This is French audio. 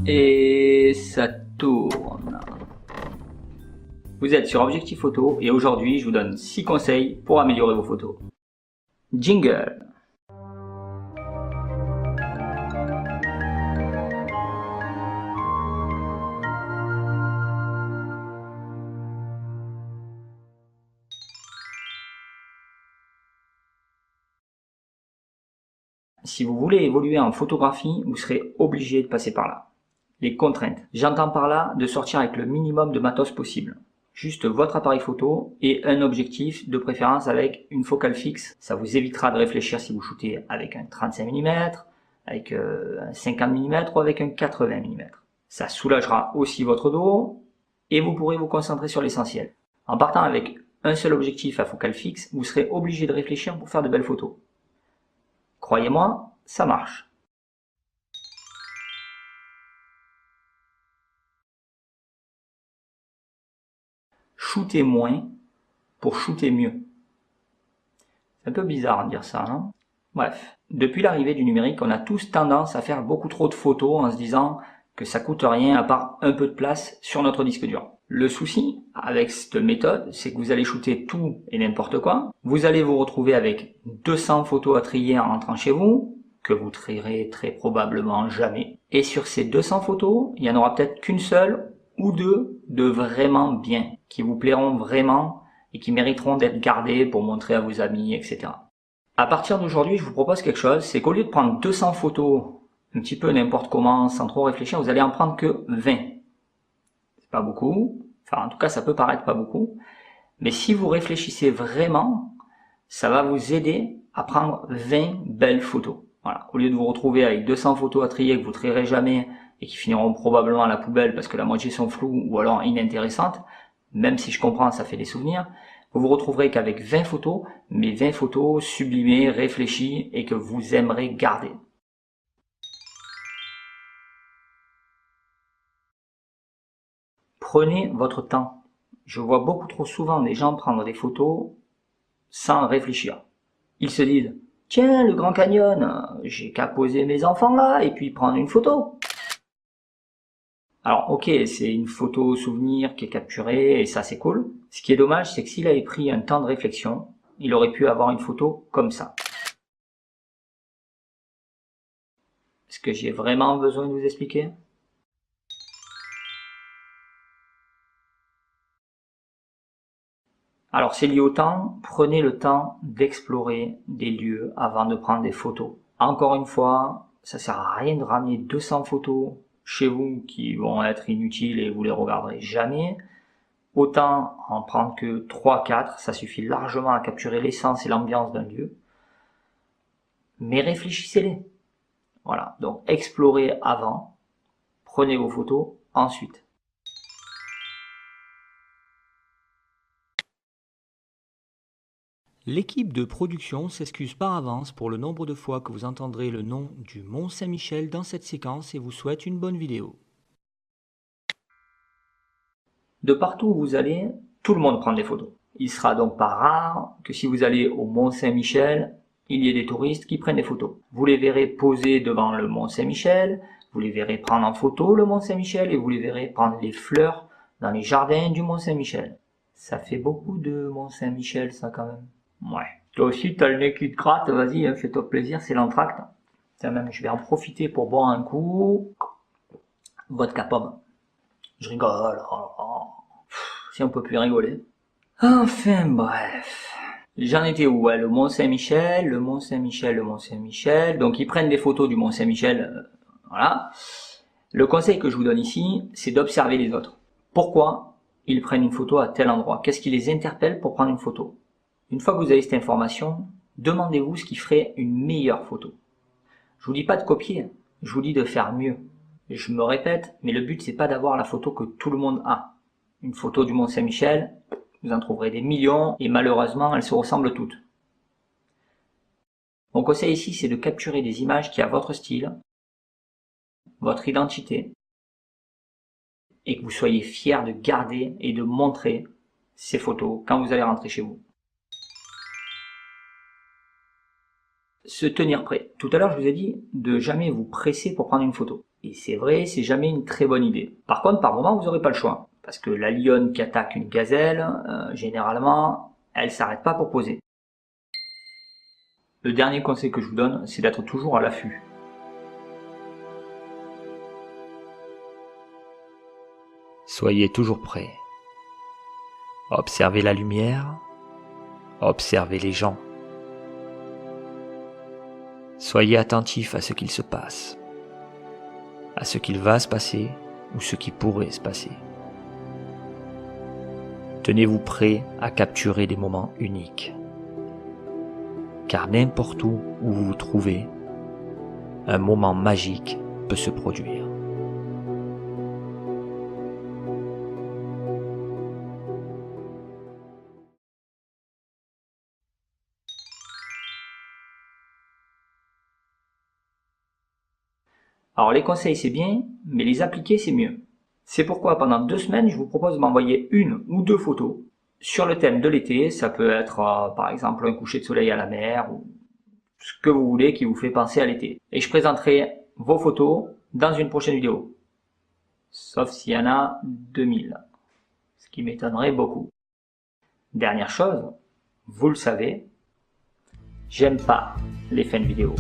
Et ça tourne. Vous êtes sur Objectif Photo et aujourd'hui je vous donne 6 conseils pour améliorer vos photos. Jingle. Si vous voulez évoluer en photographie, vous serez obligé de passer par là. Les contraintes. J'entends par là de sortir avec le minimum de matos possible. Juste votre appareil photo et un objectif, de préférence avec une focale fixe. Ça vous évitera de réfléchir si vous shootez avec un 35 mm, avec un 50 mm ou avec un 80 mm. Ça soulagera aussi votre dos et vous pourrez vous concentrer sur l'essentiel. En partant avec un seul objectif à focale fixe, vous serez obligé de réfléchir pour faire de belles photos. Croyez-moi, ça marche. Shooter moins pour shooter mieux. C'est un peu bizarre de dire ça, non? Bref, depuis l'arrivée du numérique, on a tous tendance à faire beaucoup trop de photos en se disant que ça coûte rien à part un peu de place sur notre disque dur. Le souci avec cette méthode, c'est que vous allez shooter tout et n'importe quoi. Vous allez vous retrouver avec 200 photos à trier en rentrant chez vous, que vous trierez très probablement jamais. Et sur ces 200 photos, il n'y en aura peut-être qu'une seule ou deux de vraiment bien, qui vous plairont vraiment et qui mériteront d'être gardées pour montrer à vos amis, etc. À partir d'aujourd'hui, je vous propose quelque chose, c'est qu'au lieu de prendre 200 photos un petit peu n'importe comment, sans trop réfléchir, vous allez en prendre que 20. C'est pas beaucoup, enfin en tout cas ça peut paraître pas beaucoup, mais si vous réfléchissez vraiment, ça va vous aider à prendre 20 belles photos. Voilà. Au lieu de vous retrouver avec 200 photos à trier que vous trierez jamais et qui finiront probablement à la poubelle parce que la moitié sont floues ou alors inintéressantes, même si je comprends, ça fait des souvenirs, vous vous retrouverez qu'avec 20 photos, mais 20 photos sublimées, réfléchies et que vous aimerez garder. Prenez votre temps. Je vois beaucoup trop souvent des gens prendre des photos sans réfléchir. Ils se disent « Tiens, le Grand Canyon, j'ai qu'à poser mes enfants là et puis prendre une photo. » Alors ok, c'est une photo souvenir qui est capturée et ça c'est cool. Ce qui est dommage, c'est que s'il avait pris un temps de réflexion, il aurait pu avoir une photo comme ça. Est-ce que j'ai vraiment besoin de vous expliquer ? Alors c'est lié au temps, prenez le temps d'explorer des lieux avant de prendre des photos. Encore une fois, ça sert à rien de ramener 200 photos chez vous qui vont être inutiles et vous les regarderez jamais. Autant en prendre que 3-4, ça suffit largement à capturer l'essence et l'ambiance d'un lieu. Mais réfléchissez-les. Voilà, donc explorez avant, prenez vos photos ensuite. L'équipe de production s'excuse par avance pour le nombre de fois que vous entendrez le nom du Mont Saint-Michel dans cette séquence et vous souhaite une bonne vidéo. De partout où vous allez, tout le monde prend des photos. Il sera donc pas rare que si vous allez au Mont Saint-Michel, il y ait des touristes qui prennent des photos. Vous les verrez poser devant le Mont Saint-Michel, vous les verrez prendre en photo le Mont Saint-Michel et vous les verrez prendre les fleurs dans les jardins du Mont Saint-Michel. Ça fait beaucoup de Mont Saint-Michel ça quand même. Ouais. Toi aussi t'as le nez qui te gratte, vas-y, hein, fais-toi plaisir, c'est l'entracte. Tiens même, je vais en profiter pour boire un coup. Vodka pomme. Je rigole, si on peut plus rigoler. Enfin bref. J'en étais où? Le Mont Saint-Michel, le Mont Saint-Michel, le Mont Saint-Michel. Donc ils prennent des photos du Mont Saint-Michel, voilà. Le conseil que je vous donne ici, c'est d'observer les autres. Pourquoi ils prennent une photo à tel endroit? Qu'est-ce qui les interpelle pour prendre une photo? Une fois que vous avez cette information, demandez-vous ce qui ferait une meilleure photo. Je vous dis pas de copier, je vous dis de faire mieux. Je me répète, mais le but c'est pas d'avoir la photo que tout le monde a. Une photo du Mont Saint-Michel, vous en trouverez des millions et malheureusement elles se ressemblent toutes. Mon conseil ici c'est de capturer des images qui a votre style, votre identité, et que vous soyez fiers de garder et de montrer ces photos quand vous allez rentrer chez vous. Se tenir prêt. Tout à l'heure je vous ai dit de jamais vous presser pour prendre une photo. Et c'est vrai, c'est jamais une très bonne idée. Par contre, par moment, vous n'aurez pas le choix. Parce que la lionne qui attaque une gazelle, généralement, elle s'arrête pas pour poser. Le dernier conseil que je vous donne, c'est d'être toujours à l'affût. Soyez toujours prêt. Observez la lumière, observez les gens. Soyez attentif à ce qu'il se passe, à ce qu'il va se passer ou ce qui pourrait se passer. Tenez-vous prêt à capturer des moments uniques. Car n'importe où vous vous trouvez, un moment magique peut se produire. Alors les conseils c'est bien, mais les appliquer c'est mieux. C'est pourquoi pendant 2 semaines, je vous propose de m'envoyer 1 ou 2 photos sur le thème de l'été. Ça peut être par exemple un coucher de soleil à la mer ou ce que vous voulez qui vous fait penser à l'été. Et je présenterai vos photos dans une prochaine vidéo. Sauf s'il y en a 2000, ce qui m'étonnerait beaucoup. Dernière chose, vous le savez, j'aime pas les fins de vidéo.